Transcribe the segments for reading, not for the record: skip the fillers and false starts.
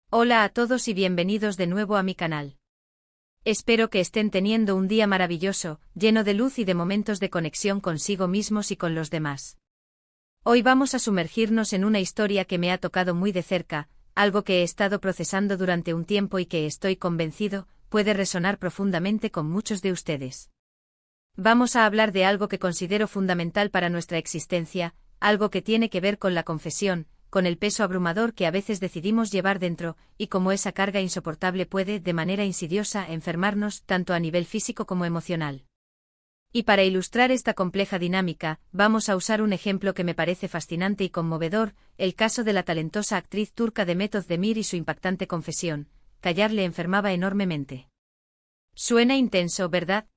Hola a todos y bienvenidos de nuevo a mi canal. Espero que estén teniendo un día maravilloso, lleno de luz y de momentos de conexión consigo mismos y con los demás. Hoy vamos a sumergirnos en una historia que me ha tocado muy de cerca, algo que he estado procesando durante un tiempo y que estoy convencido, puede resonar profundamente con muchos de ustedes. Vamos a hablar de algo que considero fundamental para nuestra existencia, algo que tiene que ver con la confesión, con el peso abrumador que a veces decidimos llevar dentro, y cómo esa carga insoportable puede, de manera insidiosa, enfermarnos, tanto a nivel físico como emocional. Y para ilustrar esta compleja dinámica, vamos a usar un ejemplo que me parece fascinante y conmovedor, el caso de la talentosa actriz turca Demet Özdemir y su impactante confesión: callar le enfermaba enormemente. Suena intenso, ¿verdad?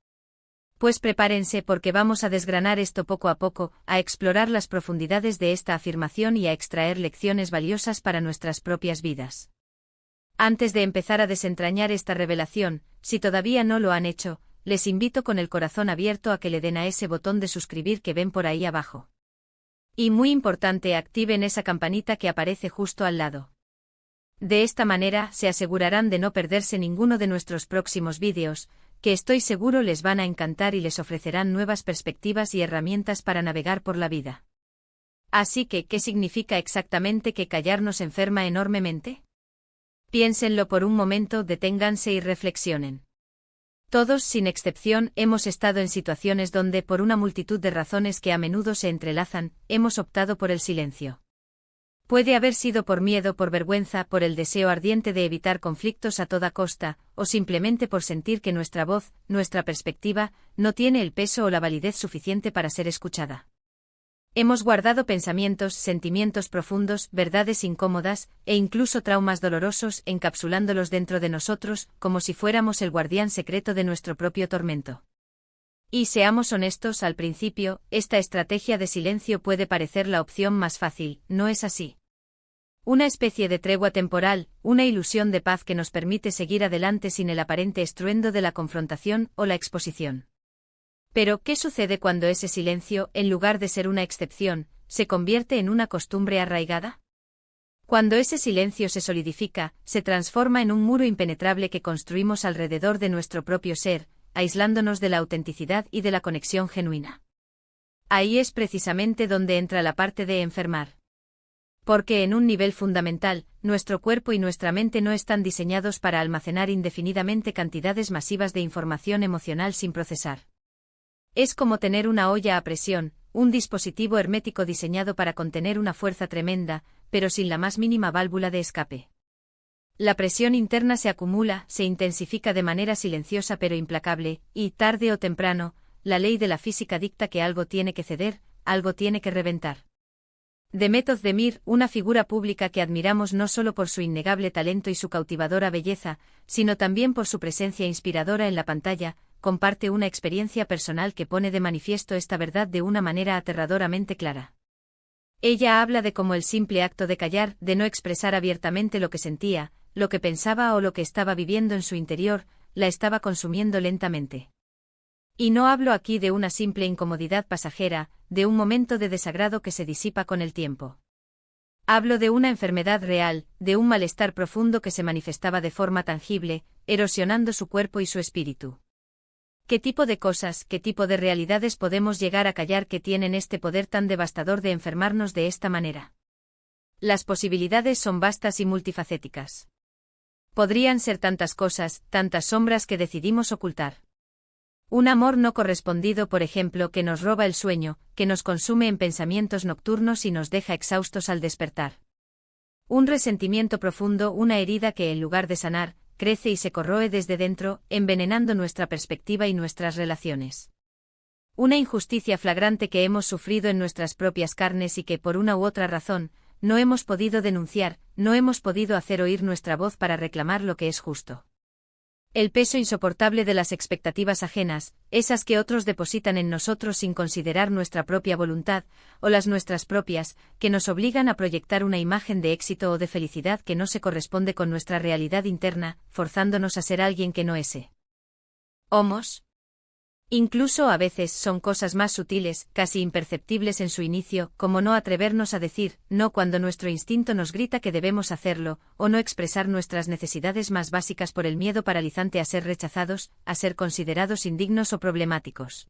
Pues prepárense porque vamos a desgranar esto poco a poco, a explorar las profundidades de esta afirmación y a extraer lecciones valiosas para nuestras propias vidas. Antes de empezar a desentrañar esta revelación, si todavía no lo han hecho, les invito con el corazón abierto a que le den a ese botón de suscribir que ven por ahí abajo. Y muy importante, activen esa campanita que aparece justo al lado. De esta manera se asegurarán de no perderse ninguno de nuestros próximos vídeos, que estoy seguro les van a encantar y les ofrecerán nuevas perspectivas y herramientas para navegar por la vida. Así que, ¿qué significa exactamente que callar nos enferma enormemente? Piénsenlo por un momento, deténganse y reflexionen. Todos, sin excepción, hemos estado en situaciones donde, por una multitud de razones que a menudo se entrelazan, hemos optado por el silencio. Puede haber sido por miedo, por vergüenza, por el deseo ardiente de evitar conflictos a toda costa, o simplemente por sentir que nuestra voz, nuestra perspectiva, no tiene el peso o la validez suficiente para ser escuchada. Hemos guardado pensamientos, sentimientos profundos, verdades incómodas, e incluso traumas dolorosos, encapsulándolos dentro de nosotros, como si fuéramos el guardián secreto de nuestro propio tormento. Y seamos honestos, al principio, esta estrategia de silencio puede parecer la opción más fácil, ¿no es así? Una especie de tregua temporal, una ilusión de paz que nos permite seguir adelante sin el aparente estruendo de la confrontación o la exposición. Pero, ¿qué sucede cuando ese silencio, en lugar de ser una excepción, se convierte en una costumbre arraigada? Cuando ese silencio se solidifica, se transforma en un muro impenetrable que construimos alrededor de nuestro propio ser, aislándonos de la autenticidad y de la conexión genuina. Ahí es precisamente donde entra la parte de enfermar. Porque en un nivel fundamental, nuestro cuerpo y nuestra mente no están diseñados para almacenar indefinidamente cantidades masivas de información emocional sin procesar. Es como tener una olla a presión, un dispositivo hermético diseñado para contener una fuerza tremenda, pero sin la más mínima válvula de escape. La presión interna se acumula, se intensifica de manera silenciosa pero implacable, y, tarde o temprano, la ley de la física dicta que algo tiene que ceder, algo tiene que reventar. Demet Özdemir, una figura pública que admiramos no solo por su innegable talento y su cautivadora belleza, sino también por su presencia inspiradora en la pantalla, comparte una experiencia personal que pone de manifiesto esta verdad de una manera aterradoramente clara. Ella habla de cómo el simple acto de callar, de no expresar abiertamente lo que sentía, lo que pensaba o lo que estaba viviendo en su interior, la estaba consumiendo lentamente. Y no hablo aquí de una simple incomodidad pasajera, de un momento de desagrado que se disipa con el tiempo. Hablo de una enfermedad real, de un malestar profundo que se manifestaba de forma tangible, erosionando su cuerpo y su espíritu. ¿Qué tipo de cosas, qué tipo de realidades podemos llegar a callar que tienen este poder tan devastador de enfermarnos de esta manera? Las posibilidades son vastas y multifacéticas. Podrían ser tantas cosas, tantas sombras que decidimos ocultar. Un amor no correspondido, por ejemplo, que nos roba el sueño, que nos consume en pensamientos nocturnos y nos deja exhaustos al despertar. Un resentimiento profundo, una herida que en lugar de sanar, crece y se corroe desde dentro, envenenando nuestra perspectiva y nuestras relaciones. Una injusticia flagrante que hemos sufrido en nuestras propias carnes y que por una u otra razón, no hemos podido denunciar, no hemos podido hacer oír nuestra voz para reclamar lo que es justo. El peso insoportable de las expectativas ajenas, esas que otros depositan en nosotros sin considerar nuestra propia voluntad, o las nuestras propias, que nos obligan a proyectar una imagen de éxito o de felicidad que no se corresponde con nuestra realidad interna, forzándonos a ser alguien que no es. ¿Homos? Incluso a veces son cosas más sutiles, casi imperceptibles en su inicio, como no atrevernos a decir no cuando nuestro instinto nos grita que debemos hacerlo, o no expresar nuestras necesidades más básicas por el miedo paralizante a ser rechazados, a ser considerados indignos o problemáticos.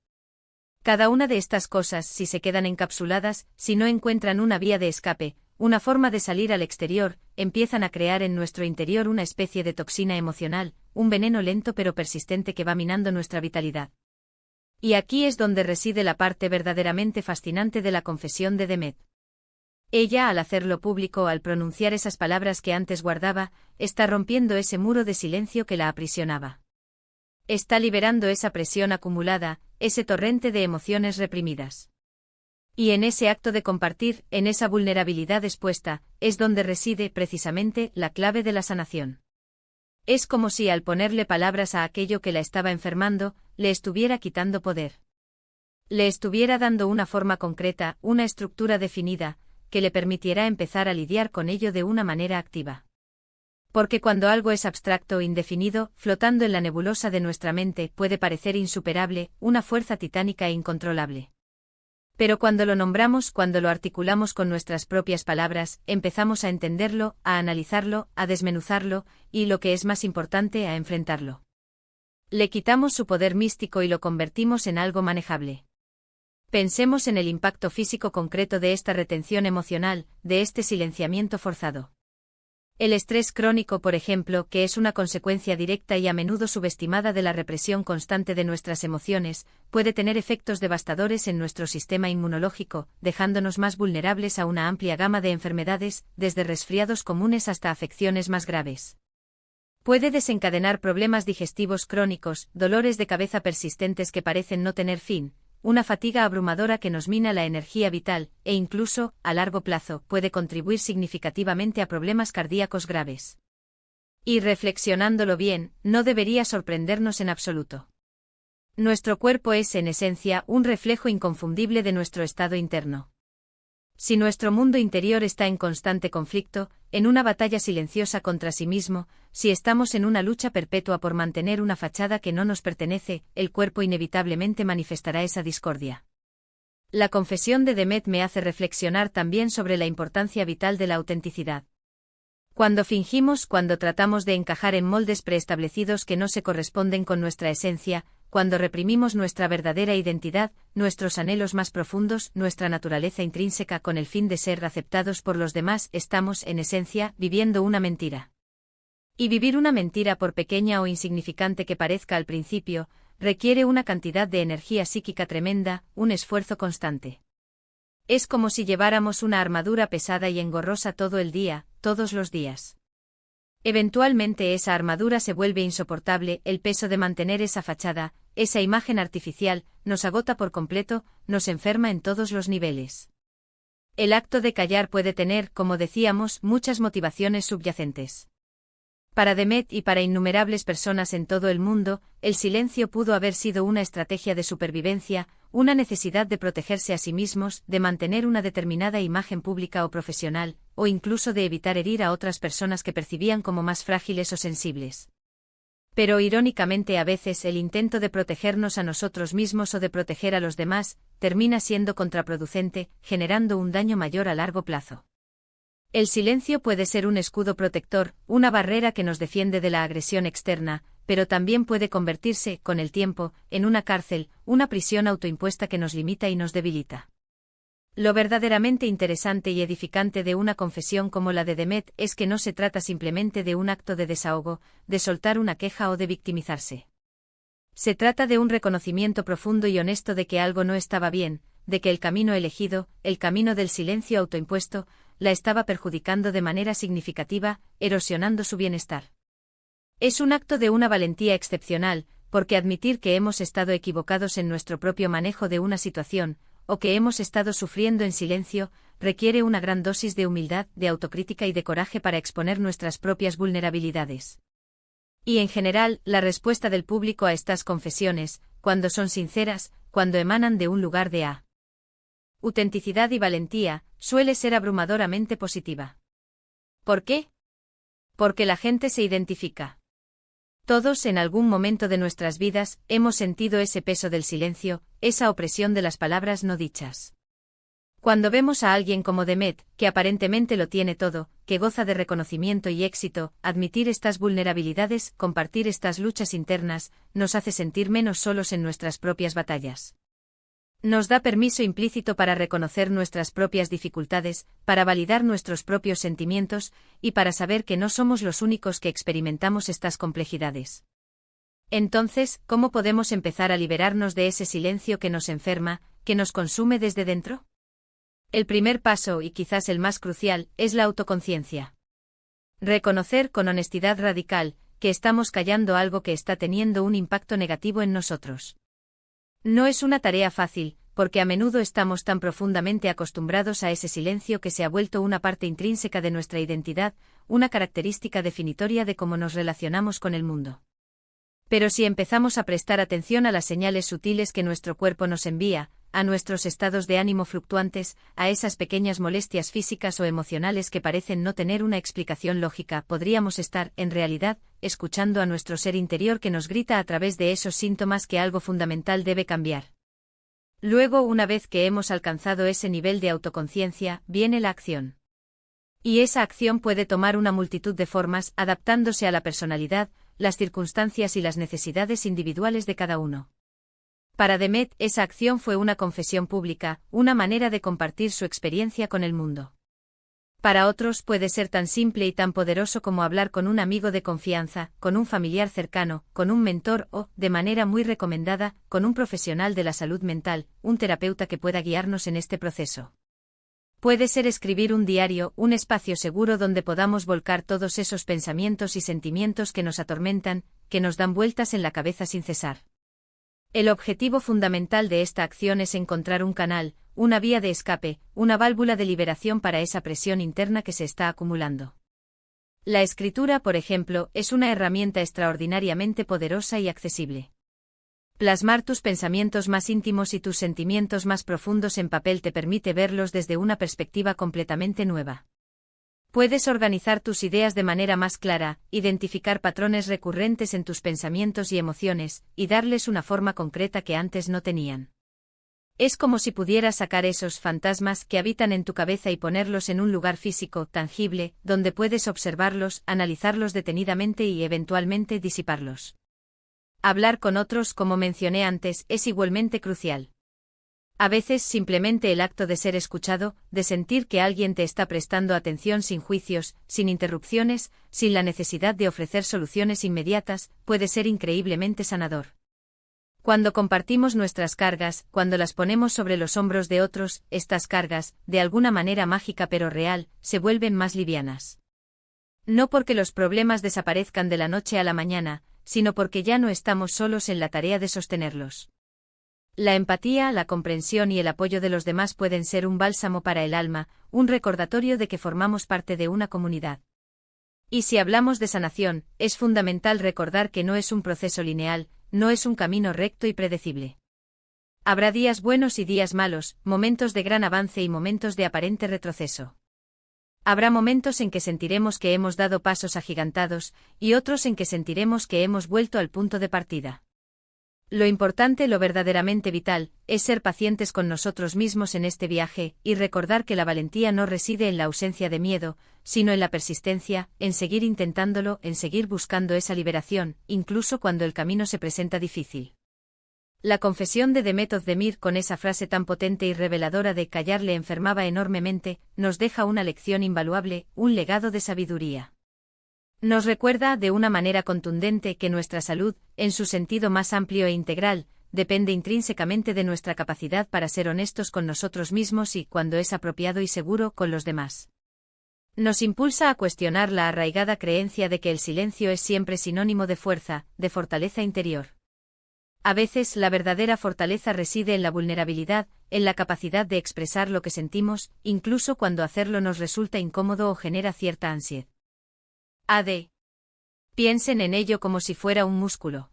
Cada una de estas cosas, si se quedan encapsuladas, si no encuentran una vía de escape, una forma de salir al exterior, empiezan a crear en nuestro interior una especie de toxina emocional, un veneno lento pero persistente que va minando nuestra vitalidad. Y aquí es donde reside la parte verdaderamente fascinante de la confesión de Demet. Ella, al hacerlo público, al pronunciar esas palabras que antes guardaba, está rompiendo ese muro de silencio que la aprisionaba. Está liberando esa presión acumulada, ese torrente de emociones reprimidas. Y en ese acto de compartir, en esa vulnerabilidad expuesta, es donde reside, precisamente, la clave de la sanación. Es como si al ponerle palabras a aquello que la estaba enfermando, le estuviera quitando poder. Le estuviera dando una forma concreta, una estructura definida, que le permitiera empezar a lidiar con ello de una manera activa. Porque cuando algo es abstracto o indefinido, flotando en la nebulosa de nuestra mente, puede parecer insuperable, una fuerza titánica e incontrolable. Pero cuando lo nombramos, cuando lo articulamos con nuestras propias palabras, empezamos a entenderlo, a analizarlo, a desmenuzarlo, y lo que es más importante, a enfrentarlo. Le quitamos su poder místico y lo convertimos en algo manejable. Pensemos en el impacto físico concreto de esta retención emocional, de este silenciamiento forzado. El estrés crónico, por ejemplo, que es una consecuencia directa y a menudo subestimada de la represión constante de nuestras emociones, puede tener efectos devastadores en nuestro sistema inmunológico, dejándonos más vulnerables a una amplia gama de enfermedades, desde resfriados comunes hasta afecciones más graves. Puede desencadenar problemas digestivos crónicos, dolores de cabeza persistentes que parecen no tener fin, una fatiga abrumadora que nos mina la energía vital, e incluso, a largo plazo, puede contribuir significativamente a problemas cardíacos graves. Y reflexionándolo bien, no debería sorprendernos en absoluto. Nuestro cuerpo es, en esencia, un reflejo inconfundible de nuestro estado interno. Si nuestro mundo interior está en constante conflicto, en una batalla silenciosa contra sí mismo, si estamos en una lucha perpetua por mantener una fachada que no nos pertenece, el cuerpo inevitablemente manifestará esa discordia. La confesión de Demet me hace reflexionar también sobre la importancia vital de la autenticidad. Cuando fingimos, cuando tratamos de encajar en moldes preestablecidos que no se corresponden con nuestra esencia, cuando reprimimos nuestra verdadera identidad, nuestros anhelos más profundos, nuestra naturaleza intrínseca con el fin de ser aceptados por los demás, estamos, en esencia, viviendo una mentira. Y vivir una mentira, por pequeña o insignificante que parezca al principio, requiere una cantidad de energía psíquica tremenda, un esfuerzo constante. Es como si lleváramos una armadura pesada y engorrosa todo el día, todos los días. Eventualmente esa armadura se vuelve insoportable, el peso de mantener esa fachada, esa imagen artificial, nos agota por completo, nos enferma en todos los niveles. El acto de callar puede tener, como decíamos, muchas motivaciones subyacentes. Para Demet y para innumerables personas en todo el mundo, el silencio pudo haber sido una estrategia de supervivencia, una necesidad de protegerse a sí mismos, de mantener una determinada imagen pública o profesional, o incluso de evitar herir a otras personas que percibían como más frágiles o sensibles. Pero irónicamente a veces el intento de protegernos a nosotros mismos o de proteger a los demás, termina siendo contraproducente, generando un daño mayor a largo plazo. El silencio puede ser un escudo protector, una barrera que nos defiende de la agresión externa, pero también puede convertirse, con el tiempo, en una cárcel, una prisión autoimpuesta que nos limita y nos debilita. Lo verdaderamente interesante y edificante de una confesión como la de Demet es que no se trata simplemente de un acto de desahogo, de soltar una queja o de victimizarse. Se trata de un reconocimiento profundo y honesto de que algo no estaba bien, de que el camino elegido, el camino del silencio autoimpuesto, la estaba perjudicando de manera significativa, erosionando su bienestar. Es un acto de una valentía excepcional, porque admitir que hemos estado equivocados en nuestro propio manejo de una situación, o que hemos estado sufriendo en silencio, requiere una gran dosis de humildad, de autocrítica y de coraje para exponer nuestras propias vulnerabilidades. Y en general, la respuesta del público a estas confesiones, cuando son sinceras, cuando emanan de un lugar de autenticidad y valentía, suele ser abrumadoramente positiva. ¿Por qué? Porque la gente se identifica. Todos en algún momento de nuestras vidas hemos sentido ese peso del silencio, esa opresión de las palabras no dichas. Cuando vemos a alguien como Demet, que aparentemente lo tiene todo, que goza de reconocimiento y éxito, admitir estas vulnerabilidades, compartir estas luchas internas, nos hace sentir menos solos en nuestras propias batallas. Nos da permiso implícito para reconocer nuestras propias dificultades, para validar nuestros propios sentimientos, y para saber que no somos los únicos que experimentamos estas complejidades. Entonces, ¿cómo podemos empezar a liberarnos de ese silencio que nos enferma, que nos consume desde dentro? El primer paso, y quizás el más crucial, es la autoconciencia. Reconocer con honestidad radical que estamos callando algo que está teniendo un impacto negativo en nosotros. No es una tarea fácil, porque a menudo estamos tan profundamente acostumbrados a ese silencio que se ha vuelto una parte intrínseca de nuestra identidad, una característica definitoria de cómo nos relacionamos con el mundo. Pero si empezamos a prestar atención a las señales sutiles que nuestro cuerpo nos envía, a nuestros estados de ánimo fluctuantes, a esas pequeñas molestias físicas o emocionales que parecen no tener una explicación lógica, podríamos estar, en realidad, escuchando a nuestro ser interior que nos grita a través de esos síntomas que algo fundamental debe cambiar. Luego, una vez que hemos alcanzado ese nivel de autoconciencia, viene la acción. Y esa acción puede tomar una multitud de formas, adaptándose a la personalidad, las circunstancias y las necesidades individuales de cada uno. Para Demet, esa acción fue una confesión pública, una manera de compartir su experiencia con el mundo. Para otros puede ser tan simple y tan poderoso como hablar con un amigo de confianza, con un familiar cercano, con un mentor o, de manera muy recomendada, con un profesional de la salud mental, un terapeuta que pueda guiarnos en este proceso. Puede ser escribir un diario, un espacio seguro donde podamos volcar todos esos pensamientos y sentimientos que nos atormentan, que nos dan vueltas en la cabeza sin cesar. El objetivo fundamental de esta acción es encontrar un canal, una vía de escape, una válvula de liberación para esa presión interna que se está acumulando. La escritura, por ejemplo, es una herramienta extraordinariamente poderosa y accesible. Plasmar tus pensamientos más íntimos y tus sentimientos más profundos en papel te permite verlos desde una perspectiva completamente nueva. Puedes organizar tus ideas de manera más clara, identificar patrones recurrentes en tus pensamientos y emociones, y darles una forma concreta que antes no tenían. Es como si pudieras sacar esos fantasmas que habitan en tu cabeza y ponerlos en un lugar físico, tangible, donde puedes observarlos, analizarlos detenidamente y eventualmente disiparlos. Hablar con otros, como mencioné antes, es igualmente crucial. A veces simplemente el acto de ser escuchado, de sentir que alguien te está prestando atención sin juicios, sin interrupciones, sin la necesidad de ofrecer soluciones inmediatas, puede ser increíblemente sanador. Cuando compartimos nuestras cargas, cuando las ponemos sobre los hombros de otros, estas cargas, de alguna manera mágica pero real, se vuelven más livianas. No porque los problemas desaparezcan de la noche a la mañana, sino porque ya no estamos solos en la tarea de sostenerlos. La empatía, la comprensión y el apoyo de los demás pueden ser un bálsamo para el alma, un recordatorio de que formamos parte de una comunidad. Y si hablamos de sanación, es fundamental recordar que no es un proceso lineal, no es un camino recto y predecible. Habrá días buenos y días malos, momentos de gran avance y momentos de aparente retroceso. Habrá momentos en que sentiremos que hemos dado pasos agigantados, y otros en que sentiremos que hemos vuelto al punto de partida. Lo importante, lo verdaderamente vital, es ser pacientes con nosotros mismos en este viaje, y recordar que la valentía no reside en la ausencia de miedo, sino en la persistencia, en seguir intentándolo, en seguir buscando esa liberación, incluso cuando el camino se presenta difícil. La confesión de Demet Özdemir, con esa frase tan potente y reveladora de callar le enfermaba enormemente, nos deja una lección invaluable, un legado de sabiduría. Nos recuerda de una manera contundente que nuestra salud, en su sentido más amplio e integral, depende intrínsecamente de nuestra capacidad para ser honestos con nosotros mismos y, cuando es apropiado y seguro, con los demás. Nos impulsa a cuestionar la arraigada creencia de que el silencio es siempre sinónimo de fuerza, de fortaleza interior. A veces la verdadera fortaleza reside en la vulnerabilidad, en la capacidad de expresar lo que sentimos, incluso cuando hacerlo nos resulta incómodo o genera cierta ansiedad. Piensen en ello como si fuera un músculo.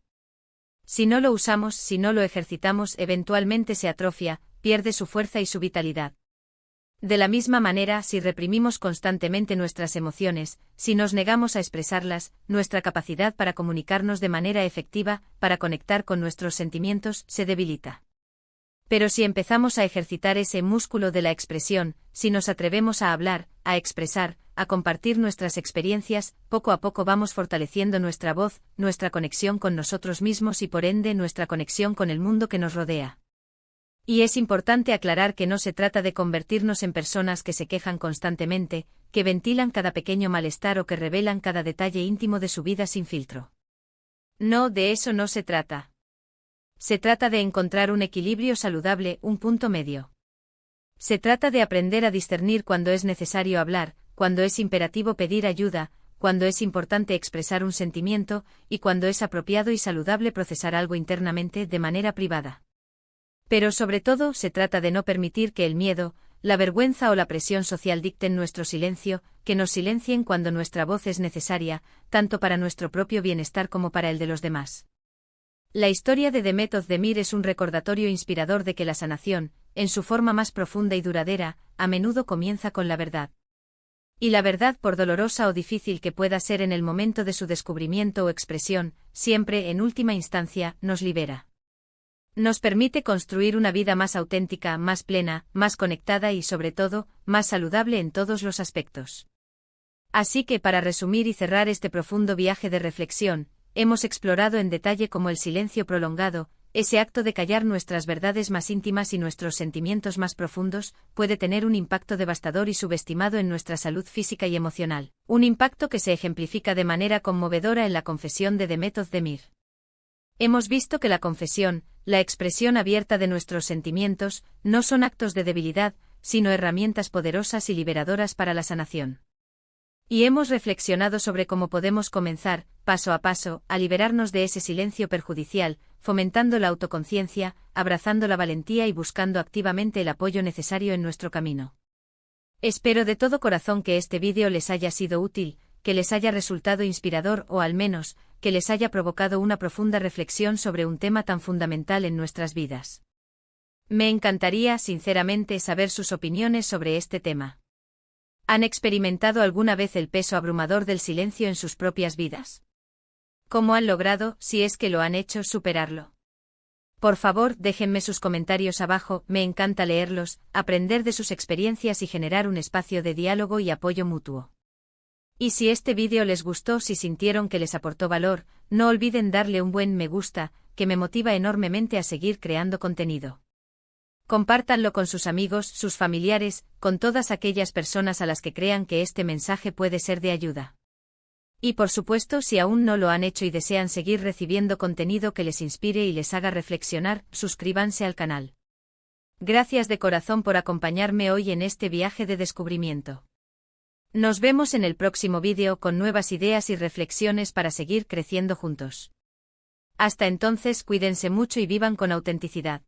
Si no lo usamos, si no lo ejercitamos, eventualmente se atrofia, pierde su fuerza y su vitalidad. De la misma manera, si reprimimos constantemente nuestras emociones, si nos negamos a expresarlas, nuestra capacidad para comunicarnos de manera efectiva, para conectar con nuestros sentimientos, se debilita. Pero si empezamos a ejercitar ese músculo de la expresión, si nos atrevemos a hablar, a expresar, a compartir nuestras experiencias, poco a poco vamos fortaleciendo nuestra voz, nuestra conexión con nosotros mismos y por ende nuestra conexión con el mundo que nos rodea. Y es importante aclarar que no se trata de convertirnos en personas que se quejan constantemente, que ventilan cada pequeño malestar o que revelan cada detalle íntimo de su vida sin filtro. No, de eso no se trata. Se trata de encontrar un equilibrio saludable, un punto medio. Se trata de aprender a discernir cuando es necesario hablar, cuando es imperativo pedir ayuda, cuando es importante expresar un sentimiento, y cuando es apropiado y saludable procesar algo internamente de manera privada. Pero sobre todo se trata de no permitir que el miedo, la vergüenza o la presión social dicten nuestro silencio, que nos silencien cuando nuestra voz es necesaria, tanto para nuestro propio bienestar como para el de los demás. La historia de Demet Özdemir es un recordatorio inspirador de que la sanación, en su forma más profunda y duradera, a menudo comienza con la verdad. Y la verdad, por dolorosa o difícil que pueda ser en el momento de su descubrimiento o expresión, siempre, en última instancia, nos libera. Nos permite construir una vida más auténtica, más plena, más conectada y, sobre todo, más saludable en todos los aspectos. Así que, para resumir y cerrar este profundo viaje de reflexión, hemos explorado en detalle cómo el silencio prolongado, ese acto de callar nuestras verdades más íntimas y nuestros sentimientos más profundos, puede tener un impacto devastador y subestimado en nuestra salud física y emocional, un impacto que se ejemplifica de manera conmovedora en la confesión de Demet Özdemir. Hemos visto que la confesión, la expresión abierta de nuestros sentimientos, no son actos de debilidad, sino herramientas poderosas y liberadoras para la sanación. Y hemos reflexionado sobre cómo podemos comenzar, paso a paso, a liberarnos de ese silencio perjudicial, fomentando la autoconciencia, abrazando la valentía y buscando activamente el apoyo necesario en nuestro camino. Espero de todo corazón que este vídeo les haya sido útil, que les haya resultado inspirador o al menos, que les haya provocado una profunda reflexión sobre un tema tan fundamental en nuestras vidas. Me encantaría, sinceramente, saber sus opiniones sobre este tema. ¿Han experimentado alguna vez el peso abrumador del silencio en sus propias vidas? ¿Cómo han logrado, si es que lo han hecho, superarlo? Por favor, déjenme sus comentarios abajo, me encanta leerlos, aprender de sus experiencias y generar un espacio de diálogo y apoyo mutuo. Y si este vídeo les gustó, si sintieron que les aportó valor, no olviden darle un buen me gusta, que me motiva enormemente a seguir creando contenido. Compártanlo con sus amigos, sus familiares, con todas aquellas personas a las que crean que este mensaje puede ser de ayuda. Y por supuesto, si aún no lo han hecho y desean seguir recibiendo contenido que les inspire y les haga reflexionar, suscríbanse al canal. Gracias de corazón por acompañarme hoy en este viaje de descubrimiento. Nos vemos en el próximo vídeo con nuevas ideas y reflexiones para seguir creciendo juntos. Hasta entonces, cuídense mucho y vivan con autenticidad.